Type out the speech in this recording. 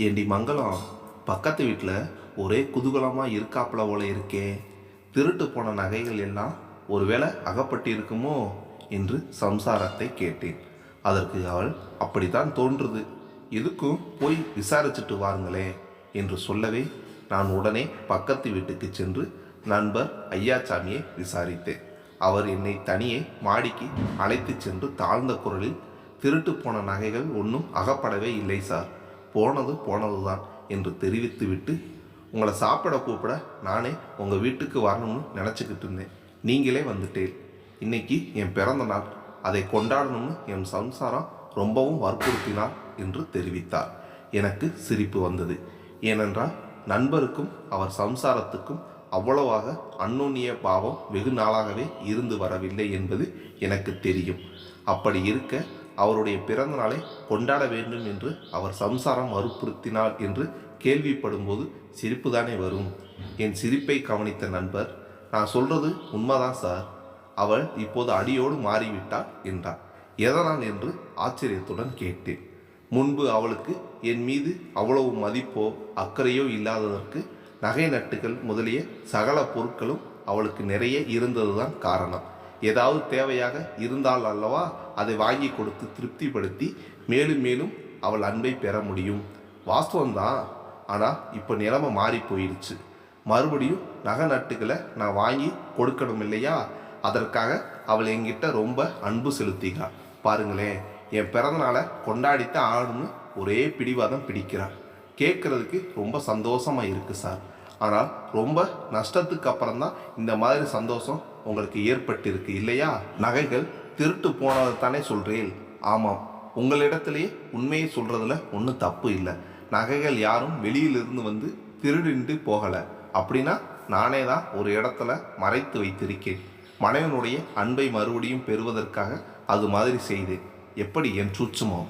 ஏண்டி மங்களம், பக்கத்து வீட்டில் ஒரே குதூகலமாக இருக்காப்புல போல இருக்கே. திருட்டு போன நகைகள் எல்லாம் ஒருவேளை அகப்பட்டு இருக்குமோ என்று சம்சாரத்தை கேட்டேன். அதற்கு அவள், அப்படித்தான் தோன்றுது, எதுக்கும் போய் விசாரிச்சுட்டு வாருங்களே என்று சொல்லவே நான் உடனே பக்கத்து வீட்டுக்கு சென்று நண்பர் ஐயாச்சாமியை விசாரித்தேன். அவர் என்னை தனியே மாடிக்கு அழைத்து சென்று தாழ்ந்த குரலில், திருட்டு போன நகைகள் ஒன்றும் அகப்படவே இல்லை சார், போனது தான் என்று தெரிவித்துவிட்டு, உங்களை சாப்பிட கூப்பிட நானே உங்கள் வீட்டுக்கு வரணும்னு நினச்சிக்கிட்டு இருந்தேன். நீங்களே வந்துட்டேன். இன்னைக்கு என் பிறந்த நாள், அதை கொண்டாடணும்னு என் சம்சாரம் ரொம்பவும் வற்புறுத்தினார் என்று தெரிவித்தார். எனக்கு சிரிப்பு வந்தது. ஏனென்றால் நண்பருக்கும் அவர் சம்சாரத்துக்கும் அவ்வளவாக அந்யோன்ய பாவம் வெகு நாளாகவே இருந்து வரவில்லை என்பது எனக்கு தெரியும். அப்படி இருக்க அவருடைய பிறந்த நாளை கொண்டாட வேண்டும் என்று அவர் சம்சாரம் வற்புறுத்தினார் என்று கேள்விப்படும்போது சிரிப்பு தானே வரும். என் சிரிப்பை கவனித்த நண்பர், நான் சொல்றது உண்மைதான் சார், அவள் இப்போது அடியோடு மாறிவிட்டாள் என்றார். எதனால் என்று ஆச்சரியத்துடன் கேட்டேன். முன்பு அவளுக்கு என் மீது அவ்வளவு மதிப்போ அக்கறையோ இல்லாததற்கு நகை நட்டுகள் முதலிய சகல பொருட்களும் அவளுக்கு நிறைய இருந்ததுதான் காரணம். ஏதாவது தேவையாக இருந்தால் அல்லவா அதை வாங்கி கொடுத்து திருப்திப்படுத்தி மேலும் மேலும் அவள் அன்பை பெற முடியும். வாஸ்தவம்தான். ஆனால் இப்போ நிலைமை மாறி போயிடுச்சு. மறுபடியும் நகை நட்டுகளை நான் வாங்கி கொடுக்கணும் இல்லையா? அதற்காக அவள் என்கிட்ட ரொம்ப அன்பு செலுத்திக்கிறாள். பாருங்களேன், என் பிறந்தநாளை கொண்டாடித்தான் ஆகணும்னு ஒரே பிடிவாதம் பிடிக்கிறாள். கேட்குறதுக்கு ரொம்ப சந்தோஷமாக இருக்குது சார். ஆனால் ரொம்ப நஷ்டத்துக்கு அப்புறம்தான் இந்த மாதிரி சந்தோஷம் உங்களுக்கு ஏற்பட்டிருக்கு இல்லையா? நகைகள் திருட்டு போனதை தானே சொல்கிறேன். ஆமாம், உங்களிடத்திலேயே உண்மையை சொல்கிறதுல ஒன்றும் தப்பு இல்லை. நகைகள் யாரும் வெளியிலிருந்து வந்து திருடிண்டு போகலை. அப்படின்னா நானே தான் ஒரு இடத்துல மறைத்து வைத்திருக்கேன். மனைவனுடைய அன்பை மறுபடியும் பெறுவதற்காக அது மாதிரி செய்தேன். எப்படி என் சூட்சுமம்!